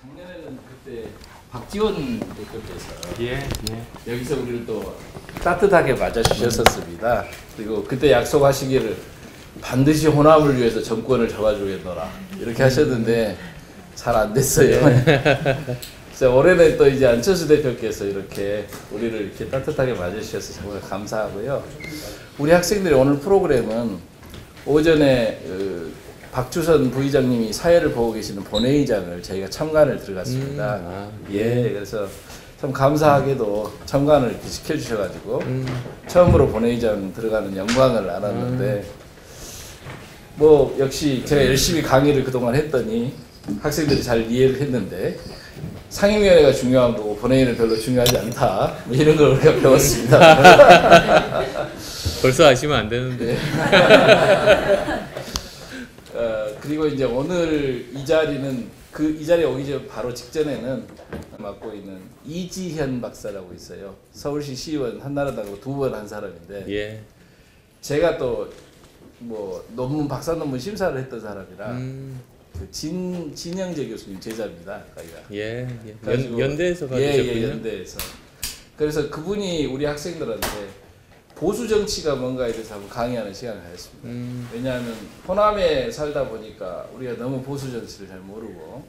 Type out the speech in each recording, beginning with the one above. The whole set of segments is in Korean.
작년에는 그때 박지원 대표께서 예. 여기서 우리를 또 따뜻하게 맞아주셨었습니다. 그리고 그때 약속하시기를 반드시 호남을 위해서 정권을 잡아주겠노라 이렇게 하셨는데 잘 안 됐어요. 그래서 올해는 또 이제 안철수 대표께서 이렇게 우리를 이렇게 따뜻하게 맞아주셔서 정말 감사하고요. 우리 학생들이 오늘 프로그램은 오전에 박주선 부의장님이 사회를 보고 계시는 본회의장을 저희가 참관을 들어갔습니다. 예, 그래서 참 감사하게도 참관을 이렇게 시켜주셔가지고 처음으로 본회의장 들어가는 영광을 알았는데 뭐 역시 제가 열심히 강의를 그동안 했더니 학생들이 잘 이해를 했는데 상임위원회가 중요한 거고 본회의는 별로 중요하지 않다 뭐 이런 걸 우리가 배웠습니다. 벌써 아시면 안 되는데. 그리고 이제 오늘 이 자리는 이 자리에 오기 전 바로 직전에는 맡고 있는 이지현 박사라고 있어요. 서울시 시의원 한나라당으로 2번 한 사람인데 예. 제가 또 뭐 박사 논문 심사를 했던 사람이라 그 진영재 교수님 제자입니다. 가기가. 예. 연대에서 가르쳤군요. 예, 연대에서. 그래서 그분이 우리 학생들한테 보수 정치가 뭔가에 대해서 한번 강의하는 시간을 가졌습니다. 왜냐하면 호남에 살다 보니까 우리가 너무 보수 정치를 잘 모르고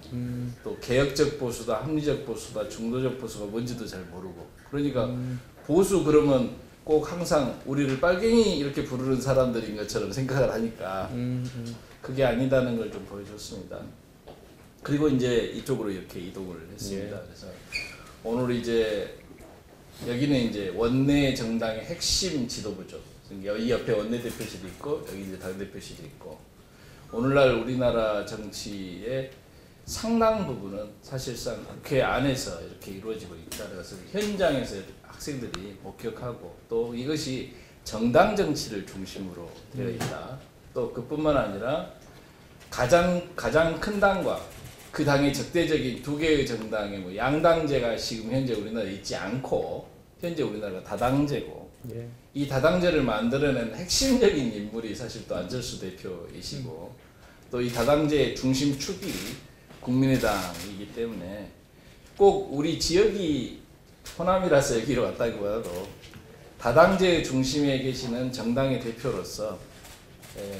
또 개혁적 보수다, 합리적 보수다, 중도적 보수가 뭔지도 잘 모르고 그러니까 보수 그러면 꼭 항상 우리를 빨갱이 이렇게 부르는 사람들인 것처럼 생각을 하니까 그게 아니다는 걸 좀 보여줬습니다. 그리고 이제 이쪽으로 이렇게 이동을 했습니다. 예. 그래서 오늘 이제 여기는 이제 원내 정당의 핵심 지도부죠. 이 옆에 원내대표실이 있고 여기 이제 당대표실이 있고 오늘날 우리나라 정치의 상당 부분은 사실상 국회 안에서 이렇게 이루어지고 있다는 것을 현장에서 학생들이 목격하고 또 이것이 정당 정치를 중심으로 되어 있다. 또 그뿐만 아니라 가장 큰 당과 그 당의 적대적인 2개의 정당의 뭐 양당제가 지금 현재 우리나라에 있지 않고 현재 우리나라가 다당제고 예. 이 다당제를 만들어낸 핵심적인 인물이 사실 또 안철수 대표이시고 또 이 다당제의 중심축이 국민의당이기 때문에 꼭 우리 지역이 호남이라서 여기로 왔다기보다도 다당제의 중심에 계시는 정당의 대표로서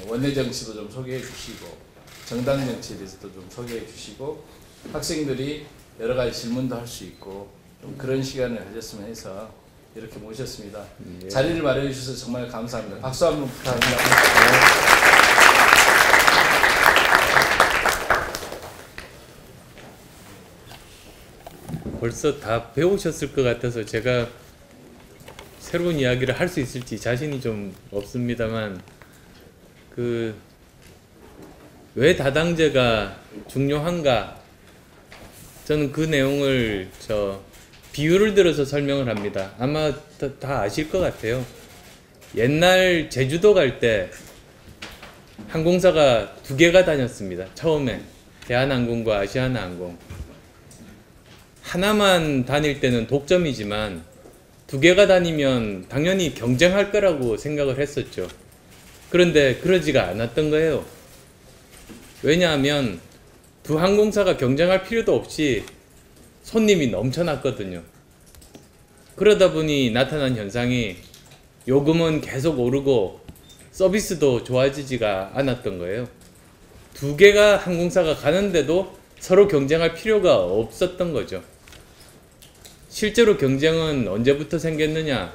원내 정치도 좀 소개해 주시고 정당 정치에 대해서도 좀 소개해 주시고 학생들이 여러 가지 질문도 할 수 있고 좀 그런 시간을 가졌으면 해서 이렇게 모셨습니다. 예. 자리를 마련해 주셔서 정말 감사합니다. 박수 한번 부탁드립니다. 벌써 다 배우셨을 것 같아서 제가 새로운 이야기를 할 수 있을지 자신이 좀 없습니다만 왜 다당제가 중요한가 저는 그 내용을 비유를 들어서 설명을 합니다. 아마 다 아실 것 같아요. 옛날 제주도 갈 때 항공사가 2개가 다녔습니다. 처음에 대한항공과 아시아나항공. 하나만 다닐 때는 독점이지만 2개가 다니면 당연히 경쟁할 거라고 생각을 했었죠. 그런데 그러지가 않았던 거예요. 왜냐하면 2 항공사가 경쟁할 필요도 없이 손님이 넘쳐났거든요. 그러다 보니 나타난 현상이 요금은 계속 오르고 서비스도 좋아지지가 않았던 거예요. 2개가 항공사가 가는데도 서로 경쟁할 필요가 없었던 거죠. 실제로 경쟁은 언제부터 생겼느냐?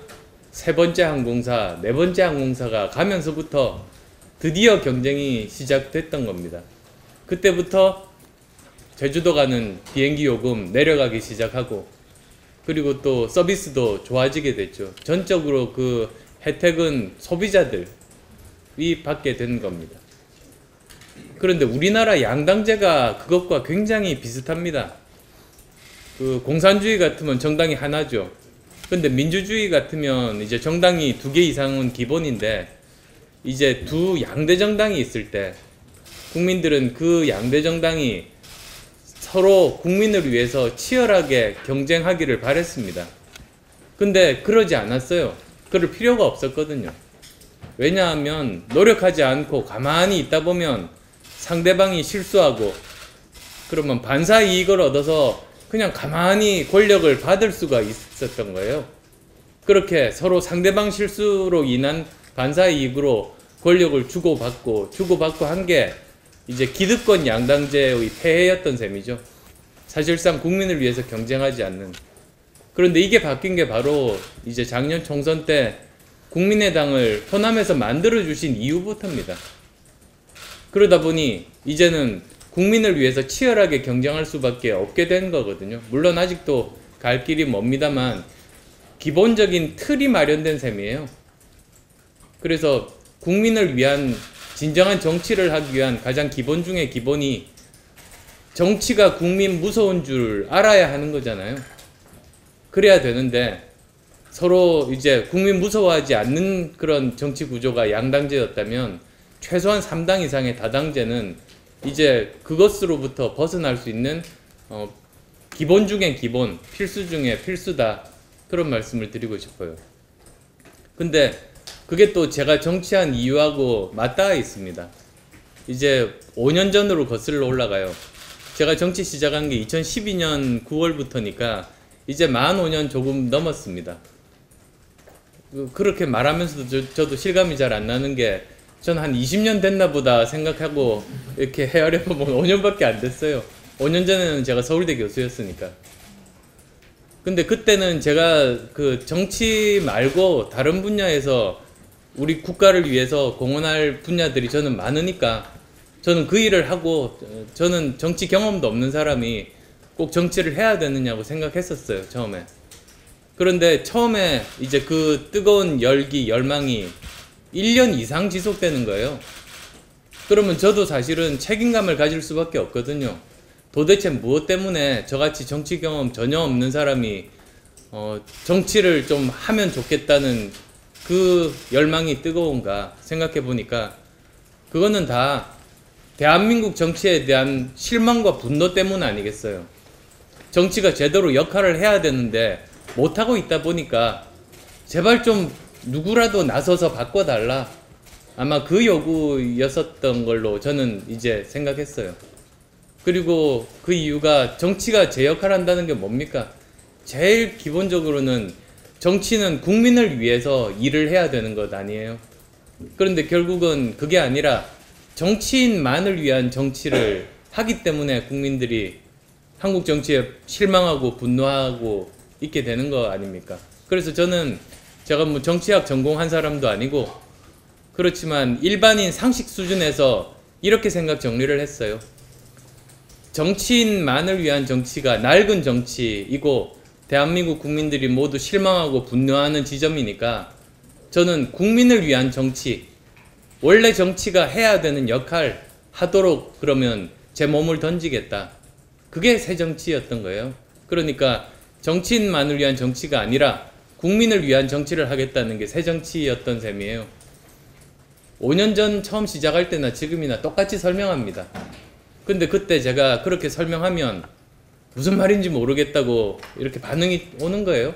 3번째 항공사, 4번째 항공사가 가면서부터 드디어 경쟁이 시작됐던 겁니다. 그때부터 제주도 가는 비행기 요금 내려가기 시작하고 그리고 또 서비스도 좋아지게 됐죠. 전적으로 그 혜택은 소비자들이 받게 된 겁니다. 그런데 우리나라 양당제가 그것과 굉장히 비슷합니다. 공산주의 같으면 정당이 하나죠. 근데 민주주의 같으면 이제 정당이 2개 이상은 기본인데 이제 2 양대 정당이 있을 때 국민들은 그 양대 정당이 서로 국민을 위해서 치열하게 경쟁하기를 바랬습니다. 근데 그러지 않았어요. 그럴 필요가 없었거든요. 왜냐하면 노력하지 않고 가만히 있다 보면 상대방이 실수하고 그러면 반사 이익을 얻어서 그냥 가만히 권력을 받을 수가 있었던 거예요. 그렇게 서로 상대방 실수로 인한 반사 이익으로 권력을 주고받고 한 게 이제 기득권 양당제의 폐해였던 셈이죠. 사실상 국민을 위해서 경쟁하지 않는. 그런데 이게 바뀐 게 바로 이제 작년 총선 때 국민의당을 호남에서 만들어주신 이후부터입니다. 그러다 보니 이제는 국민을 위해서 치열하게 경쟁할 수밖에 없게 된 거거든요. 물론 아직도 갈 길이 멉니다만 기본적인 틀이 마련된 셈이에요. 그래서 국민을 위한 진정한 정치를 하기 위한 가장 기본 중에 기본이 정치가 국민 무서운 줄 알아야 하는 거잖아요. 그래야 되는데 서로 이제 국민 무서워하지 않는 그런 정치 구조가 양당제였다면 최소한 3당 이상의 다당제는 이제 그것으로부터 벗어날 수 있는 기본 중엔 기본, 필수 중에 필수다. 그런 말씀을 드리고 싶어요. 근데 그게 또 제가 정치한 이유하고 맞닿아 있습니다. 이제 5년 전으로 거슬러 올라가요. 제가 정치 시작한 게 2012년 9월부터니까 이제 만 5년 조금 넘었습니다. 그렇게 말하면서도 저도 실감이 잘 안 나는 게 전 한 20년 됐나 보다 생각하고 이렇게 헤아려보면 5년밖에 안 됐어요. 5년 전에는 제가 서울대 교수였으니까. 근데 그때는 제가 그 정치 말고 다른 분야에서 우리 국가를 위해서 공헌할 분야들이 저는 많으니까 저는 그 일을 하고 저는 정치 경험도 없는 사람이 꼭 정치를 해야 되느냐고 생각했었어요, 처음에. 그런데 처음에 이제 그 뜨거운 열기, 열망이 1년 이상 지속되는 거예요. 그러면 저도 사실은 책임감을 가질 수밖에 없거든요. 도대체 무엇 때문에 저같이 정치 경험 전혀 없는 사람이 정치를 좀 하면 좋겠다는 그 열망이 뜨거운가 생각해 보니까 그거는 다 대한민국 정치에 대한 실망과 분노 때문 아니겠어요. 정치가 제대로 역할을 해야 되는데 못하고 있다 보니까 제발 좀 누구라도 나서서 바꿔달라. 아마 그 요구였었던 걸로 저는 이제 생각했어요. 그리고 그 이유가 정치가 제 역할을 한다는 게 뭡니까? 제일 기본적으로는 정치는 국민을 위해서 일을 해야 되는 것 아니에요. 그런데 결국은 그게 아니라 정치인만을 위한 정치를 하기 때문에 국민들이 한국 정치에 실망하고 분노하고 있게 되는 거 아닙니까? 그래서 저는 제가 뭐 정치학 전공한 사람도 아니고 그렇지만 일반인 상식 수준에서 이렇게 생각 정리를 했어요. 정치인만을 위한 정치가 낡은 정치이고 대한민국 국민들이 모두 실망하고 분노하는 지점이니까 저는 국민을 위한 정치, 원래 정치가 해야 되는 역할 하도록 그러면 제 몸을 던지겠다. 그게 새 정치였던 거예요. 그러니까 정치인만을 위한 정치가 아니라 국민을 위한 정치를 하겠다는 게 새 정치였던 셈이에요. 5년 전 처음 시작할 때나 지금이나 똑같이 설명합니다. 근데 그때 제가 그렇게 설명하면 무슨 말인지 모르겠다고 이렇게 반응이 오는 거예요.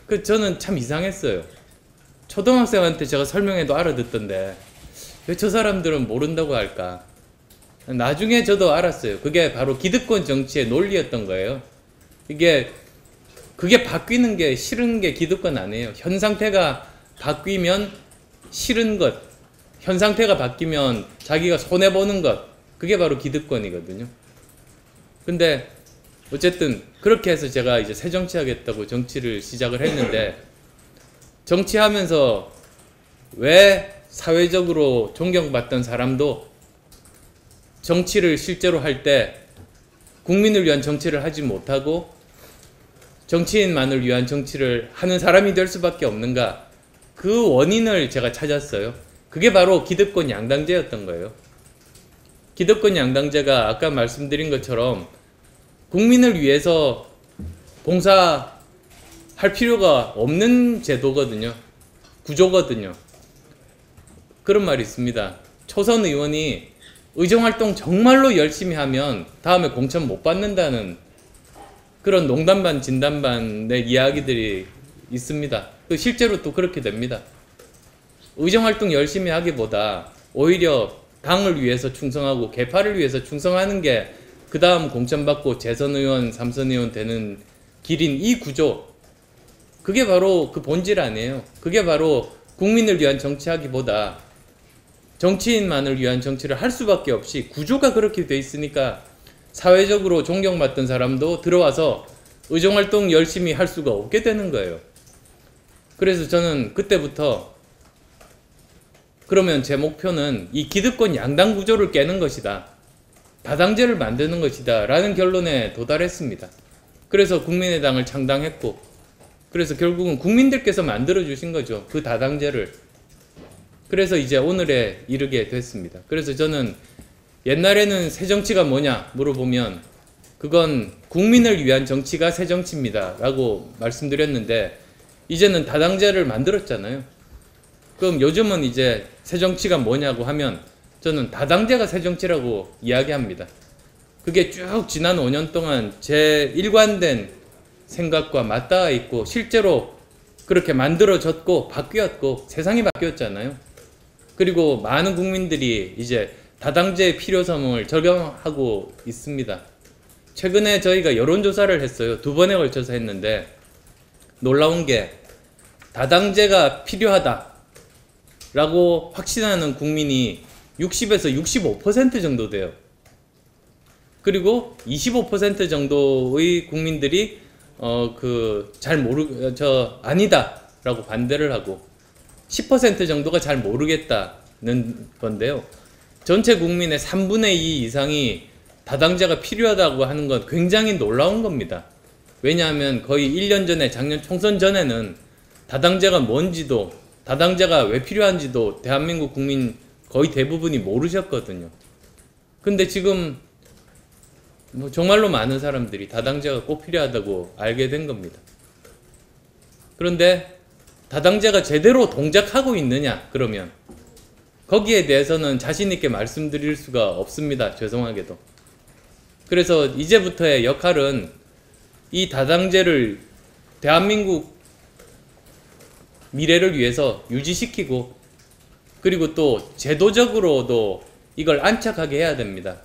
그 저는 참 이상했어요. 초등학생한테 제가 설명해도 알아듣던데 왜 저 사람들은 모른다고 할까? 나중에 저도 알았어요. 그게 바로 기득권 정치의 논리였던 거예요. 그게 바뀌는 게 싫은 게 기득권 아니에요. 현 상태가 바뀌면 싫은 것, 현 상태가 바뀌면 자기가 손해보는 것, 그게 바로 기득권이거든요. 근데 어쨌든 그렇게 해서 제가 이제 새 정치하겠다고 정치를 시작을 했는데 정치하면서 왜 사회적으로 존경받던 사람도 정치를 실제로 할 때 국민을 위한 정치를 하지 못하고 정치인만을 위한 정치를 하는 사람이 될 수밖에 없는가? 그 원인을 제가 찾았어요. 그게 바로 기득권 양당제였던 거예요. 기득권 양당제가 아까 말씀드린 것처럼 국민을 위해서 봉사할 필요가 없는 제도거든요. 구조거든요. 그런 말이 있습니다. 초선 의원이 의정활동 정말로 열심히 하면 다음에 공천 못 받는다는 그런 농담 반 진담 반의 이야기들이 있습니다. 실제로 또 그렇게 됩니다. 의정활동 열심히 하기보다 오히려 당을 위해서 충성하고 계파를 위해서 충성하는 게 그 다음 공천받고 재선 의원, 삼선 의원 되는 길인 이 구조, 그게 바로 그 본질 아니에요. 그게 바로 국민을 위한 정치하기보다 정치인만을 위한 정치를 할 수밖에 없이 구조가 그렇게 돼 있으니까 사회적으로 존경받던 사람도 들어와서 의정활동 열심히 할 수가 없게 되는 거예요. 그래서 저는 그때부터 그러면 제 목표는 이 기득권 양당 구조를 깨는 것이다. 다당제를 만드는 것이다. 라는 결론에 도달했습니다. 그래서 국민의당을 창당했고, 그래서 결국은 국민들께서 만들어 주신 거죠. 그 다당제를. 그래서 이제 오늘에 이르게 됐습니다. 그래서 저는 옛날에는 새정치가 뭐냐 물어보면 그건 국민을 위한 정치가 새정치입니다. 라고 말씀드렸는데 이제는 다당제를 만들었잖아요. 그럼 요즘은 이제 새정치가 뭐냐고 하면 저는 다당제가 새정치라고 이야기합니다. 그게 쭉 지난 5년 동안 제 일관된 생각과 맞닿아 있고 실제로 그렇게 만들어졌고 바뀌었고 세상이 바뀌었잖아요. 그리고 많은 국민들이 이제 다당제의 필요성을 절감하고 있습니다. 최근에 저희가 여론조사를 했어요. 2번에 걸쳐서 했는데 놀라운 게 다당제가 필요하다 라고 확신하는 국민이 60에서 65% 정도 돼요. 그리고 25% 정도의 국민들이 아니다 라고 반대를 하고 10% 정도가 잘 모르겠다는 건데요. 전체 국민의 3분의 2 이상이 다당제가 필요하다고 하는 건 굉장히 놀라운 겁니다. 왜냐하면 거의 1년 전에 작년 총선 전에는 다당제가 뭔지도 다당제가 왜 필요한지도 대한민국 국민 거의 대부분이 모르셨거든요. 근데 지금 정말로 많은 사람들이 다당제가 꼭 필요하다고 알게 된 겁니다. 그런데 다당제가 제대로 동작하고 있느냐 그러면 거기에 대해서는 자신 있게 말씀드릴 수가 없습니다. 죄송하게도. 그래서 이제부터의 역할은 이 다당제를 대한민국 미래를 위해서 유지시키고 그리고 또 제도적으로도 이걸 안착하게 해야 됩니다.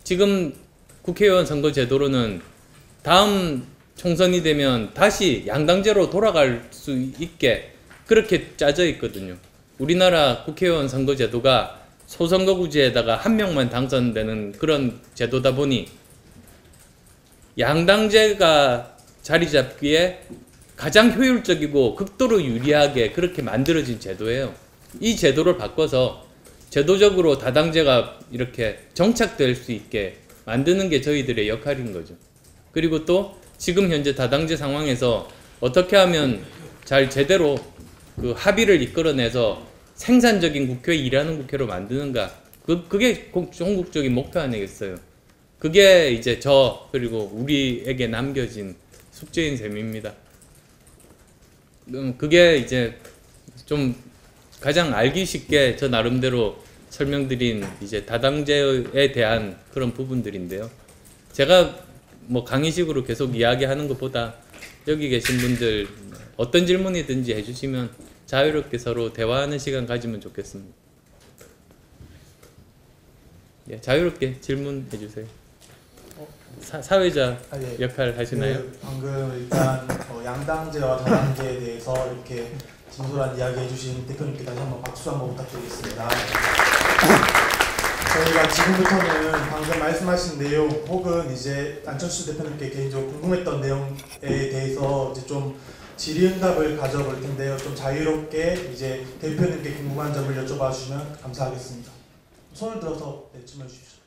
지금 국회의원 선거 제도로는 다음 총선이 되면 다시 양당제로 돌아갈 수 있게 그렇게 짜져 있거든요. 우리나라 국회의원 선거 제도가 소선거구제에다가 한 명만 당선되는 그런 제도다 보니 양당제가 자리 잡기에 가장 효율적이고 극도로 유리하게 그렇게 만들어진 제도예요. 이 제도를 바꿔서 제도적으로 다당제가 이렇게 정착될 수 있게 만드는 게 저희들의 역할인 거죠. 그리고 또 지금 현재 다당제 상황에서 어떻게 하면 잘 제대로 그 합의를 이끌어내서 생산적인 국회, 일하는 국회로 만드는가, 그게 종국적인 목표 아니겠어요. 그게 이제 저 그리고 우리에게 남겨진 숙제인 셈입니다. 그게 이제 좀 가장 알기 쉽게 저 나름대로 설명드린 이제 다당제에 대한 그런 부분들인데요. 제가 뭐 강의식으로 계속 이야기하는 것보다 여기 계신 분들 어떤 질문이든지 해주시면 자유롭게 서로 대화하는 시간 가지면 좋겠습니다. 예, 자유롭게 질문해 주세요. 사회자 예. 역할 하시나요? 방금 일단 양당제와 다당제에 대해서 이렇게 진솔한 이야기 해주신 대표님께 다시 한번 박수 한번 부탁드리겠습니다. 저희가 지금부터는 방금 말씀하신 내용 혹은 이제 안철수 대표님께 개인적으로 궁금했던 내용에 대해서 이제 좀 질의응답을 가져볼 텐데요. 좀 자유롭게 이제 대표님께 궁금한 점을 여쭤봐 주시면 감사하겠습니다. 손을 들어서 질문해 주십시오.